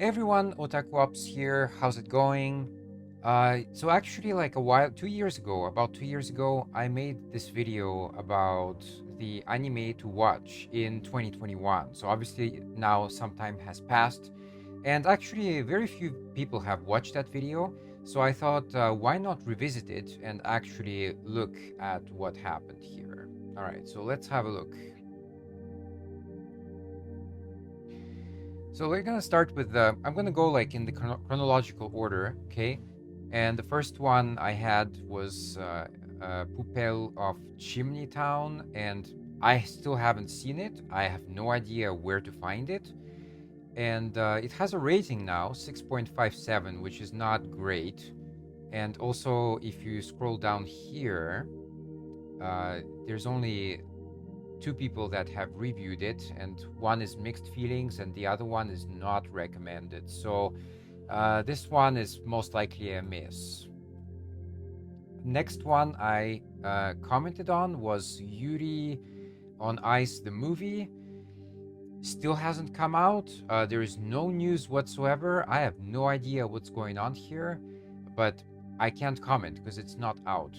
Hey everyone, Otaku Ops here. How's it going? So actually, like 2 years ago, about 2 years ago, I made this video about the anime to watch in 2021. So obviously now some time has passed, and actually very few people have watched that video. So I thought, why not revisit it and actually look at what happened here? All right, so let's have a look. So we're gonna start with I'm gonna go like in the chronological order, okay? And the first one I had was Pupel of Chimney Town, and I still haven't seen it. I have no idea where to find it, and it has a rating now, 6.57, which is not great. And also, if you scroll down here, there's only two people that have reviewed it, and one is mixed feelings, and the other one is not recommended. So this one is most likely a miss. Next one I commented on was Yuri on Ice, the movie. Still hasn't come out. There is no news whatsoever. I have no idea what's going on here, but I can't comment because it's not out.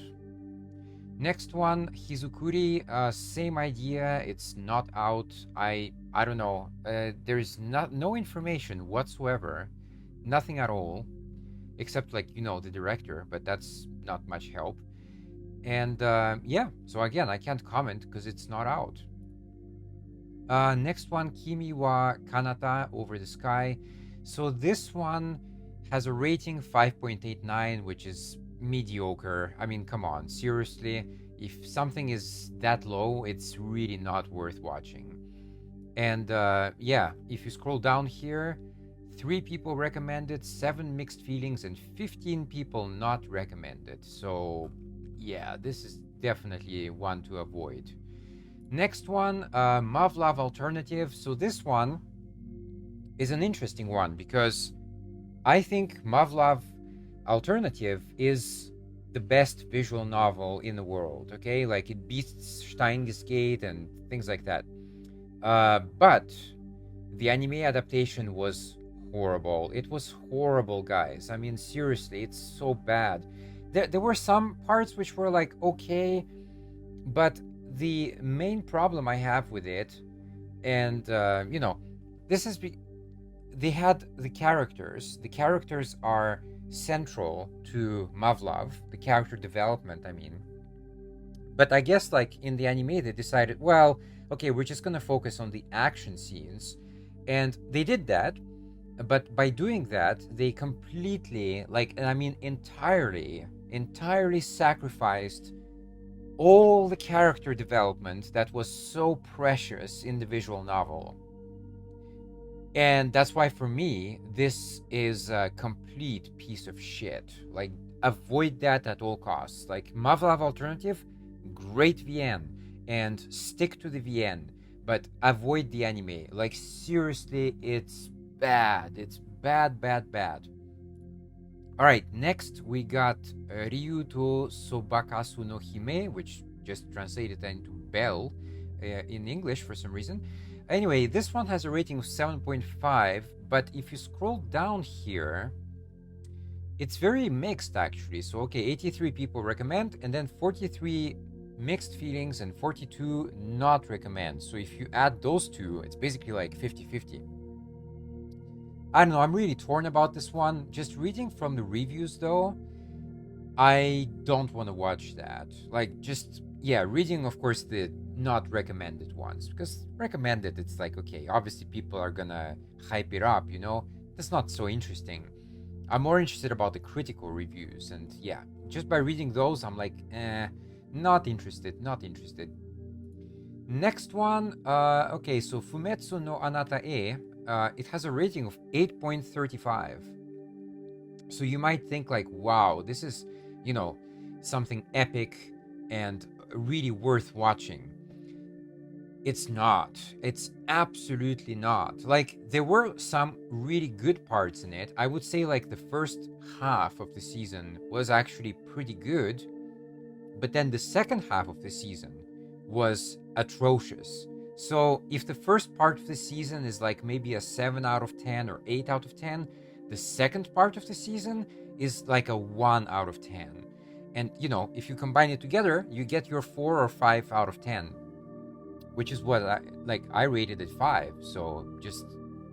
Next one, Hizukuri, same idea. It's not out. I don't know. There's no information whatsoever, nothing at all, except like the director, but that's not much help. And yeah, so again, I can't comment because it's not out. Next one, Kimi wa Kanata, Over the Sky. So this one has a rating 5.89, which is mediocre. I mean, come on, seriously. If something is that low, it's really not worth watching. And yeah, if you scroll down here, 3 people recommended, 7 mixed feelings, and 15 people not recommended. So yeah, this is definitely one to avoid. Next one, muv-luv alternative. So this one is an interesting one because I think muv-luv alternative is the best visual novel in the world. Okay, like it beats Steins Gate and things like that. But the anime adaptation was horrible. It was horrible, guys. I mean, seriously, it's so bad. There were some parts which were like okay, but the main problem I have with it, and this is they had the characters. The characters are central to muv-luv, the character development. I mean, but I guess like in the anime they decided, well, okay, we're just gonna focus on the action scenes, and they did that. But by doing that, they completely, like, and I mean entirely sacrificed all the character development that was so precious in the visual novel. And that's why for me, this is a complete piece of shit. Like, avoid that at all costs. Like, muv-luv alternative, great VN, and stick to the VN, but avoid the anime. Like, seriously, it's bad. It's bad, bad, bad. All right, next we got Ryu to Sobakasu no Hime, which just translated into Bell in English for some reason. Anyway, this one has a rating of 7.5, but if you scroll down here, it's very mixed actually. So, okay, 83 people recommend, and then 43 mixed feelings and 42 not recommend. So, if you add those two, it's basically like 50-50. I don't know, I'm really torn about this one. Just reading from the reviews though, I don't want to watch that. Like, just, yeah, reading, of course, the not recommended ones. Because recommended, it's like, okay, obviously people are gonna hype it up, That's not so interesting. I'm more interested about the critical reviews. And yeah, just by reading those, I'm like, not interested, not interested. Next one, okay, so Fumetsu no Anata e, it has a rating of 8.35. So you might think like, wow, this is, something epic and really worth watching. It's not. It's absolutely not. Like, there were some really good parts in it. I would say like the first half of the season was actually pretty good, but then the second half of the season was atrocious. So if the first part of the season is like maybe a 7 out of 10 or 8 out of 10, the second part of the season is like a 1 out of 10. And if you combine it together, you get your 4 or 5 out of 10, which is what I rated it 5, so just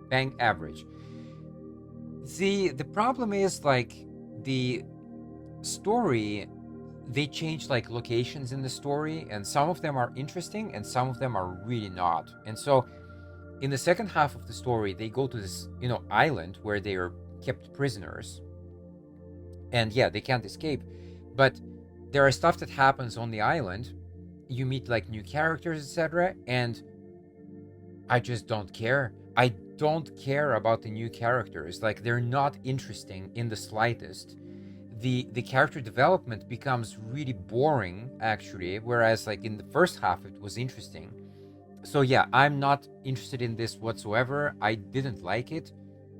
bang average. The problem is like the story, they change like locations in the story, and some of them are interesting and some of them are really not. And so in the second half of the story, they go to this island where they are kept prisoners, and yeah, they can't escape, but there are stuff that happens on the island. You meet like new characters, etc., and I just don't care. I don't care about the new characters. Like, they're not interesting in the slightest. The character development becomes really boring, actually, whereas like in the first half it was interesting. So yeah, I'm not interested in this whatsoever. I didn't like it.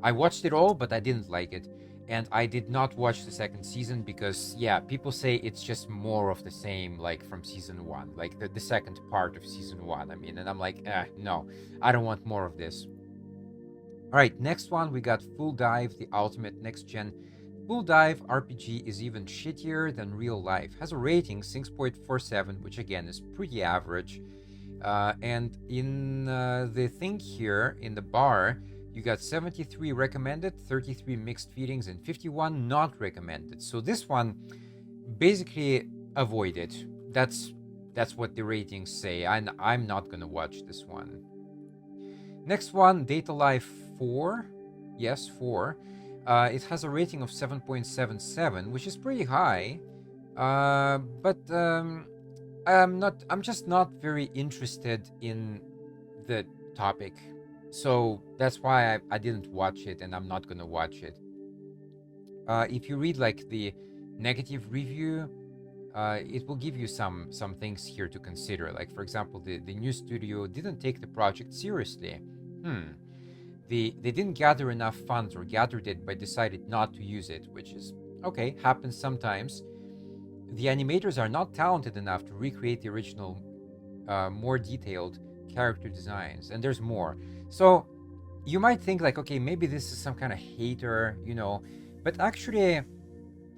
I watched it all, but I didn't like it. And I did not watch the second season because, yeah, people say it's just more of the same, like from season one, like the second part of season one. I mean, and I'm like, no, I don't want more of this. All right, next one, we got Full Dive, the ultimate next gen. Full Dive RPG is even shittier than real life. Has a rating 6.47, which again is pretty average. And in the thing here, in the bar, you got 73 recommended, 33 mixed feelings, and 51 not recommended. So this one, basically avoid it. That's what the ratings say, and I'm not gonna watch this one. Next one, Data Life 4. Yes, 4. It has a rating of 7.77, which is pretty high. But I'm just not very interested in the topic. So that's why I didn't watch it, and I'm not gonna watch it. If you read like the negative review, it will give you some things here to consider. Like, for example, the new studio didn't take the project seriously. They didn't gather enough funds, or gathered it but decided not to use it, which is okay, happens sometimes. The animators are not talented enough to recreate the original, more detailed character designs, and there's more. So you might think like, okay, maybe this is some kind of hater, but actually,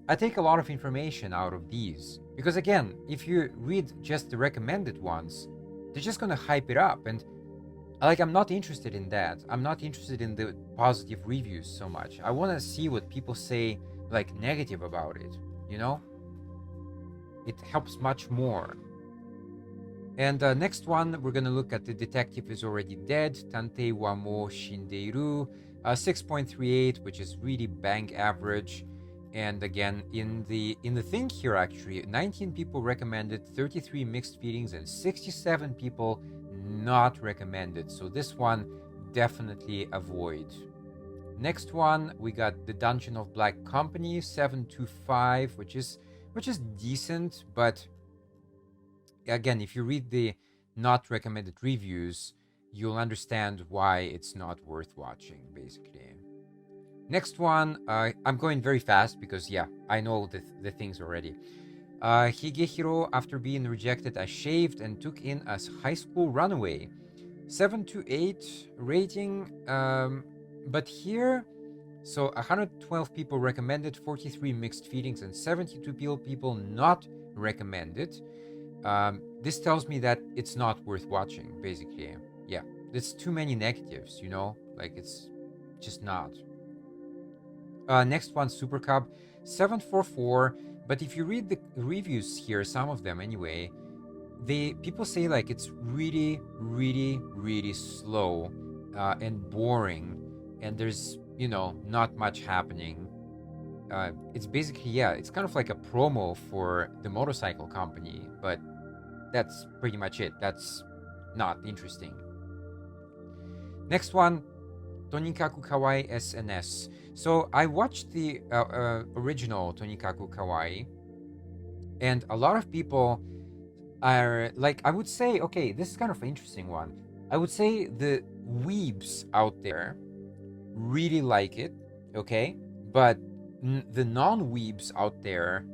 I take a lot of information out of these, because again, if you read just the recommended ones, they're just gonna hype it up, and like, I'm not interested in that. I'm not interested in the positive reviews so much. I want to see what people say, like, negative about it, It helps much more. And next one, we're gonna look at The Detective is Already Dead, Tantei wa mo shindeiru, 6.38, which is really bang average. And again, in the thing here, actually, 19 people recommended, 33 mixed feelings, and 67 people not recommended. So this one, definitely avoid. Next one, we got The Dungeon of Black Company, 725, which is decent, but again, if you read the not recommended reviews, you'll understand why it's not worth watching, basically. Next one, I'm going very fast because, yeah, I know the things already. Higehiro, after being rejected as shaved and took in as high school runaway. 7 to 8 rating, but here, so 112 people recommended, 43 mixed feelings, and 72 people not recommended. This tells me that it's not worth watching, basically. Yeah, there's too many negatives, like, it's just not. Next one, Super Cub, 744. But if you read the reviews here, some of them anyway, people say like it's really, really, really slow and boring, and there's not much happening. It's basically, yeah, it's kind of like a promo for the motorcycle company, but that's pretty much it. That's not interesting. Next one, Tonikaku Kawaii SNS. So I watched the original Tonikaku Kawaii, and a lot of people are like, I would say, okay, this is kind of an interesting one. I would say the weebs out there really like it, okay? But the non-weebs out there,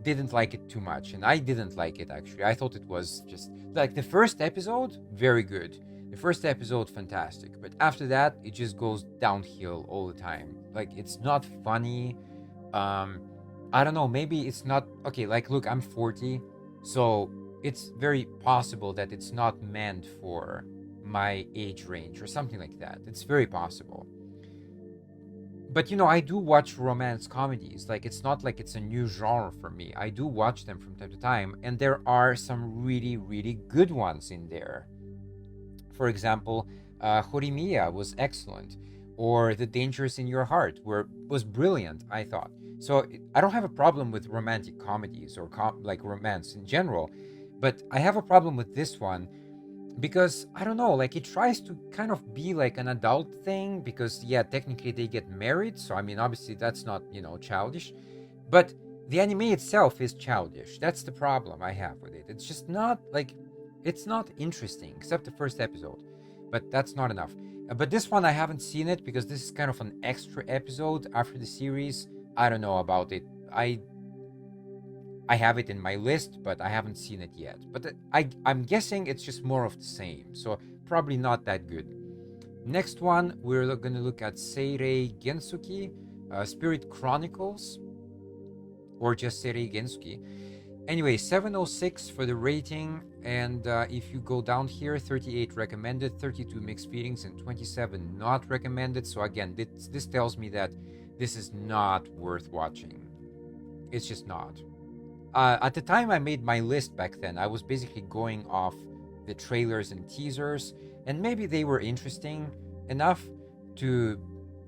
didn't like it too much, and I didn't like it actually. I thought it was just like the first episode, very good. The first episode, fantastic, but after that, it just goes downhill all the time. Like it's not funny. Um, I don't know. Maybe it's not okay. Like, look, I'm 40, so it's very possible that it's not meant for my age range or something like that. It's very possible. But I do watch romance comedies. Like it's not like it's a new genre for me. I do watch them from time to time, and there are some really, really good ones in there. For example, Horimiya was excellent, or The Dangers in Your Heart was brilliant, I thought. So I don't have a problem with romantic comedies or like romance in general, but I have a problem with this one because I don't know, like it tries to kind of be like an adult thing because yeah, technically they get married, so I mean obviously that's not, childish, but the anime itself is childish. That's the problem I have with it. It's just not like it's not interesting except the first episode. But that's not enough. But this one I haven't seen it because this is kind of an extra episode after the series. I don't know about it. I have it in my list, but I haven't seen it yet. But I'm guessing it's just more of the same, so probably not that good. Next one, we're going to look at Seirei Gensuki, Spirit Chronicles, or just Seirei Gensuki. Anyway, 706 for the rating, and if you go down here, 38 recommended, 32 mixed feelings, and 27 not recommended. So again, this tells me that this is not worth watching. It's just not. At the time I made my list back then, I was basically going off the trailers and teasers, and maybe they were interesting enough to,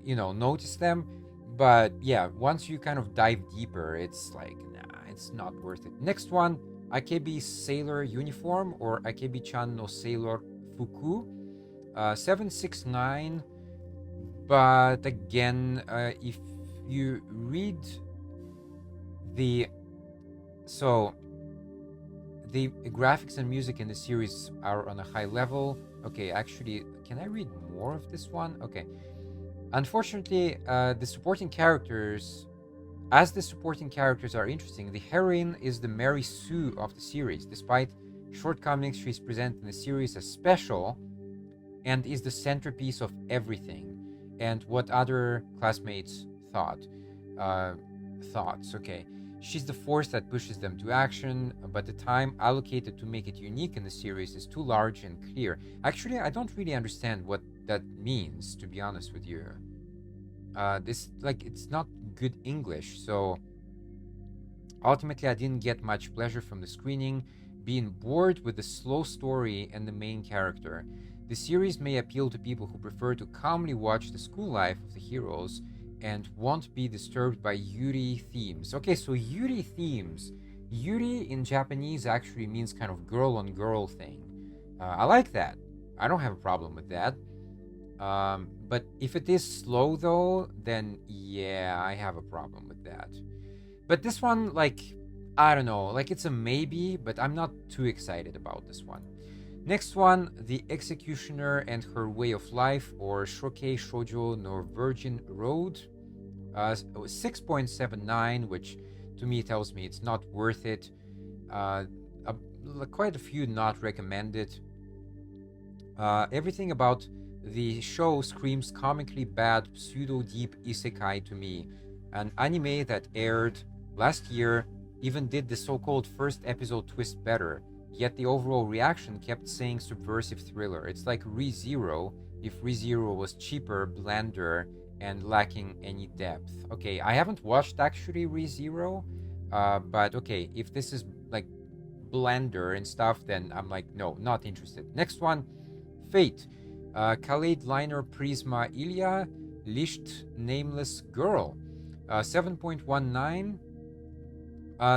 notice them. But yeah, once you kind of dive deeper, it's like, nah, it's not worth it. Next one, Akebi Sailor Uniform, or Akebi-chan no Sailor Fuku, 769. But again, if you read the graphics and music in the series are on a high level. Okay, actually, can I read more of this one? Okay. Unfortunately, the supporting characters are interesting, the heroine is the Mary Sue of the series. Despite shortcomings, she's presented in the series as special and is the centerpiece of everything and what other classmates thought. Thoughts, okay. She's the force that pushes them to action, but the time allocated to make it unique in the series is too large and clear. Actually, I don't really understand what that means, to be honest with you. It's not good English, so ultimately I didn't get much pleasure from the screening, being bored with the slow story and the main character. The series may appeal to people who prefer to calmly watch the school life of the heroes and won't be disturbed by Yuri themes. Okay, so Yuri themes. Yuri in Japanese actually means kind of girl on girl thing. I like that. I don't have a problem with that. But if it is slow though, then yeah, I have a problem with that. But this one, I don't know, it's a maybe, but I'm not too excited about this one. Next one, The Executioner and Her Way of Life, or Shokei Shoujo no Virgin Road. 6.79, which to me tells me it's not worth it. Quite a few not recommended. Everything about the show screams comically bad, pseudo-deep isekai to me. An anime that aired last year even did the so-called first episode twist better. Yet the overall reaction kept saying subversive thriller. It's like ReZero if ReZero was cheaper, blander, and lacking any depth. Okay, I haven't watched actually ReZero, but okay, if this is like blender and stuff, then I'm like, no, not interested. Next one, Fate. Khaled Liner Prisma Ilya Licht Nameless Girl. 7.19.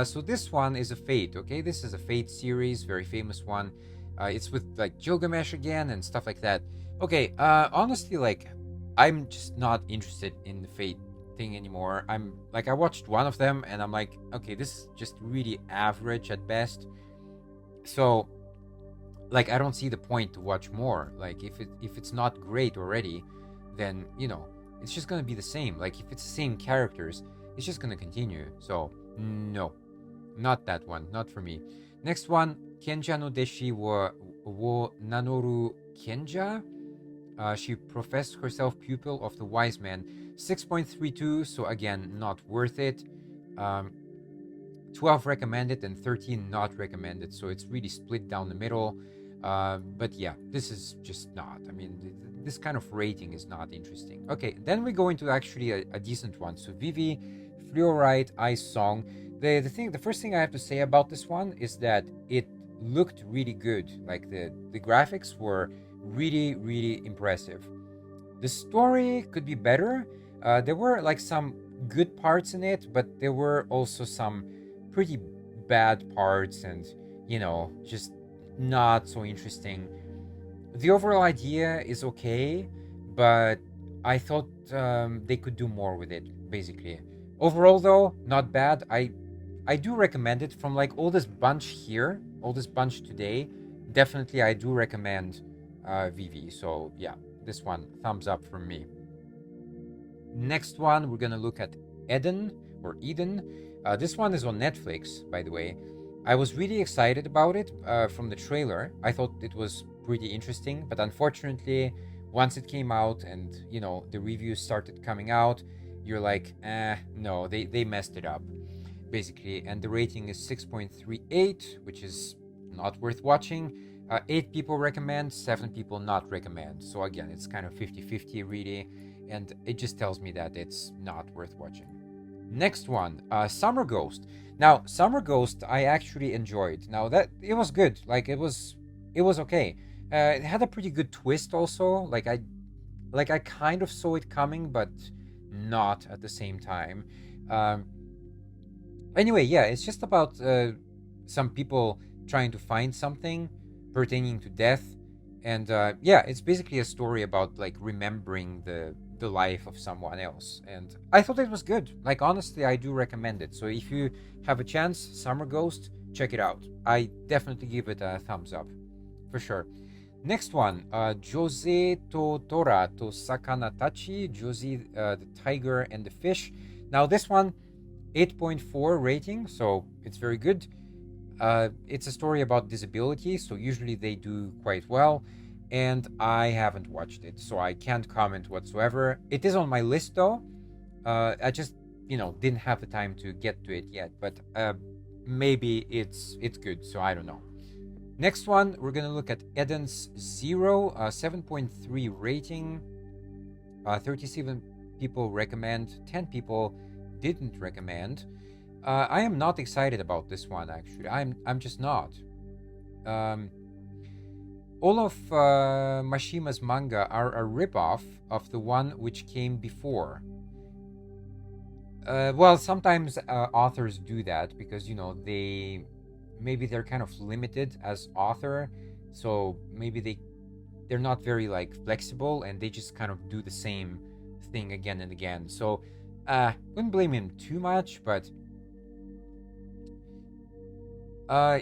So this one is a Fate, okay? This is a Fate series, very famous one. It's with like Gilgamesh again and stuff like that. Okay, honestly, I'm just not interested in the Fate thing anymore. I watched one of them and I'm like, okay, this is just really average at best. So, I don't see the point to watch more. If it's not great already, then it's just gonna be the same. If it's the same characters, it's just gonna continue. So no. Not that one, not for me. Next one, Kenja no deshi wo nanoru Kenja. She professed herself pupil of the wise man. 6.32, so again, not worth it. Um, 12 recommended and 13 not recommended, so it's really split down the middle. But yeah, this is just not. I mean, this kind of rating is not interesting. Okay, then we go into actually a decent one. So Vivi, Fluorite, Ice Song. The first thing I have to say about this one is that it looked really good. Like the graphics were really impressive. The story could be better. There were like some good parts in it, but there were also some pretty bad parts and, just not so interesting. The overall idea is okay, but I thought they could do more with it, basically. Overall, though, not bad. I do recommend it from like all this bunch here, all this bunch today. Definitely, I do recommend Vivi. So, yeah, this one, thumbs up from me. Next one, we're gonna look at Eden or Eden. This one is on Netflix, by the way. I was really excited about it from the trailer. I thought it was pretty interesting, but unfortunately, once it came out and the reviews started coming out, you're like, no, they messed it up, basically. And the rating is 6.38, which is not worth watching. 8 people recommend, 7 people not recommend. So again, it's kind of 50-50 really, and it just tells me that it's not worth watching. Next one, Summer Ghost. Now, Summer Ghost, I actually enjoyed. Now that it was good, like it was okay. It had a pretty good twist also. I kind of saw it coming, but not at the same time. Um, anyway, yeah, it's just about some people trying to find something pertaining to death, and yeah, it's basically a story about like remembering the life of someone else. And I thought it was good. Like honestly, I do recommend it. So if you have a chance, Summer Ghost, check it out. I definitely give it a thumbs up, for sure. Next one, Jose to Tora to Sakana Tachi, Josie the Tiger and the Fish. Now this one, 8.4 rating, so it's very good. It's a story about disability, so usually they do quite well. And I haven't watched it, so I can't comment whatsoever. It is on my list though. I just, didn't have the time to get to it yet, but maybe it's good, so I don't know. Next one, we're gonna look at Eden's Zero, 7.3 rating. 37 people recommend, 10 people didn't recommend. I am not excited about this one actually. I'm just not. All of Mashima's manga are a ripoff of the one which came before. Well, sometimes authors do that because maybe they're kind of limited as author, so maybe they're not very like flexible and they just kind of do the same thing again and again. So wouldn't blame him too much, but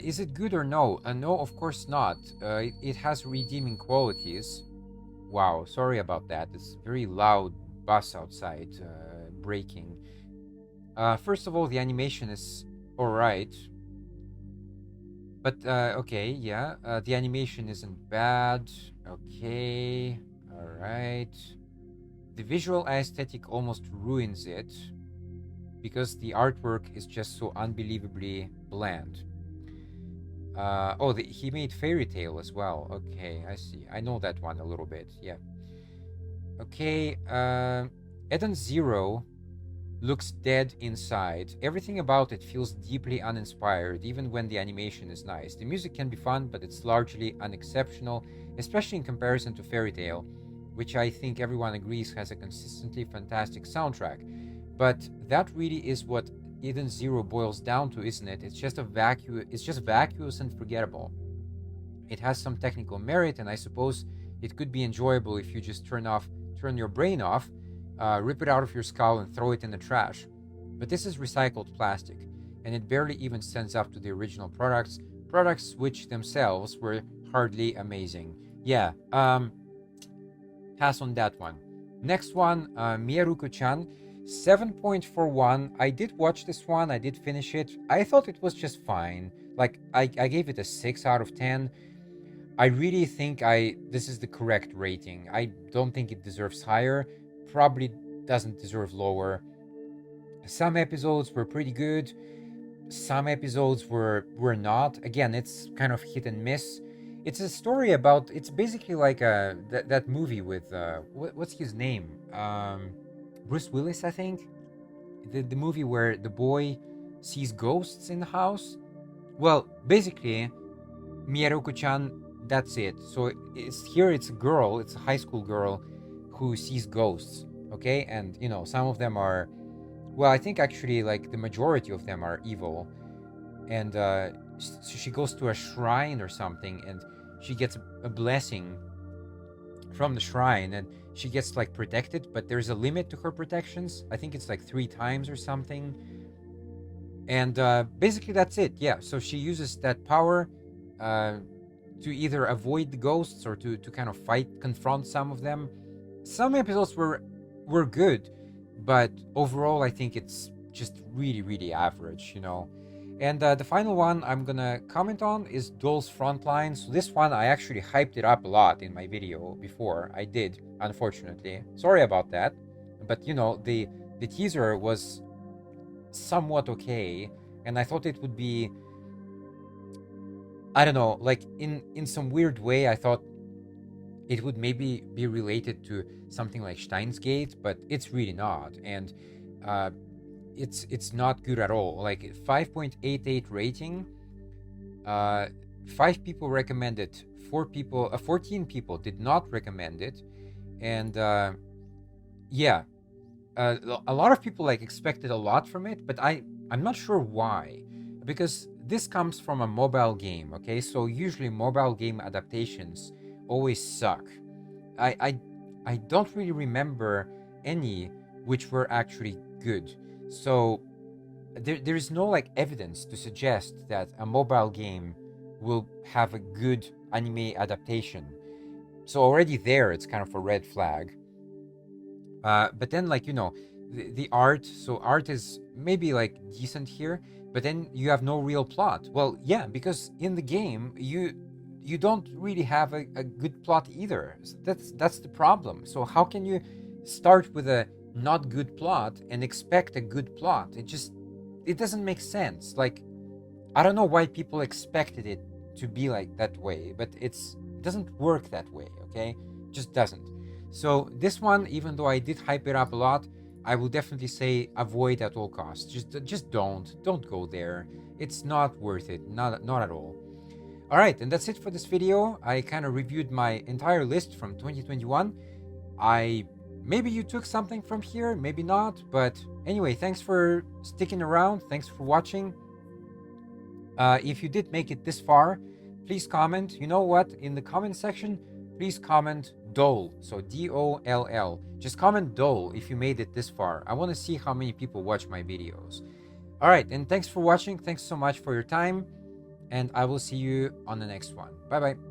is it good or no? No, of course not. It has redeeming qualities. Wow, sorry about that. It's very loud bus outside breaking. First of all, the animation is alright. But, okay, yeah. The animation isn't bad. Okay, alright. The visual aesthetic almost ruins it because the artwork is just so unbelievably bland. He made Fairy Tail as well. Okay, I see. I know that one a little bit. Yeah. Okay. Eden Zero looks dead inside. Everything about it feels deeply uninspired, even when the animation is nice. The music can be fun, but it's largely unexceptional, especially in comparison to Fairy Tail, which I think everyone agrees has a consistently fantastic soundtrack. But that really is what Eden Zero boils down to, isn't it? It's just vacuous and forgettable. It has some technical merit, and I suppose it could be enjoyable if you just turn your brain off, rip it out of your skull and throw it in the trash. But this is recycled plastic, and it barely even stands up to the original products which themselves were hardly amazing. Yeah, pass on that one. Next one, Miyaruko-chan, 7.41. I did watch this one, I did finish it. I thought it was just fine. Like, I gave it a 6 out of 10. I really think this is the correct rating. I don't think it deserves higher. Probably doesn't deserve lower. Some episodes were pretty good. Some episodes were not. Again, it's kind of hit and miss. It's a story about. It's basically like that movie with what's his name? Bruce Willis, I think. The movie where the boy sees ghosts in the house. Well, basically, Miyaruko-chan, that's it. So it's a girl, it's a high school girl who sees ghosts, okay? And some of them are, well, I think actually like the majority of them are evil. And so she goes to a shrine or something, and she gets a blessing from the shrine, and she gets like protected, but there's a limit to her protections. I think it's like 3 times or something. And basically that's it. Yeah, so she uses that power to either avoid the ghosts or to kind of confront some of them. Some episodes were good, but overall I think it's just really, really average, And the final one I'm gonna comment on is Doll's Frontline. So this one I actually hyped it up a lot in my video before. I did, unfortunately. Sorry about that. But the teaser was somewhat okay, and I thought it would be, I don't know, like in some weird way I thought it would maybe be related to something like Steins Gate, but it's really not. And it's not good at all. Like 5.88 rating. 5 people recommended, 14 people did not recommend it. And yeah, a lot of people like expected a lot from it, but I'm not sure why, because this comes from a mobile game. Okay, so usually mobile game adaptations always suck. I don't really remember any which were actually good. So there is no like evidence to suggest that a mobile game will have a good anime adaptation. So already there, it's kind of a red flag. But then, like, the art, so art is maybe like decent here, but then you have no real plot. Well, yeah, because in the game you don't really have a good plot either. So that's the problem. So how can you start with a not good plot and expect a good plot? It doesn't make sense. Like, I don't know why people expected it to be like that way, but it doesn't work that way. Okay, it just doesn't. So this one, even though I did hype it up a lot, I will definitely say avoid at all costs. Just don't go there. It's not worth it. Not at all. All right, and that's it for this video. I kind of reviewed my entire list from 2021. Maybe you took something from here, maybe not, but anyway, thanks for sticking around. Thanks for watching. If you did make it this far, please comment. You know what? In the comment section, please comment Doll. So DOLL. Just comment Doll if you made it this far. I want to see how many people watch my videos. All right, and thanks for watching. Thanks so much for your time, and I will see you on the next one. Bye bye.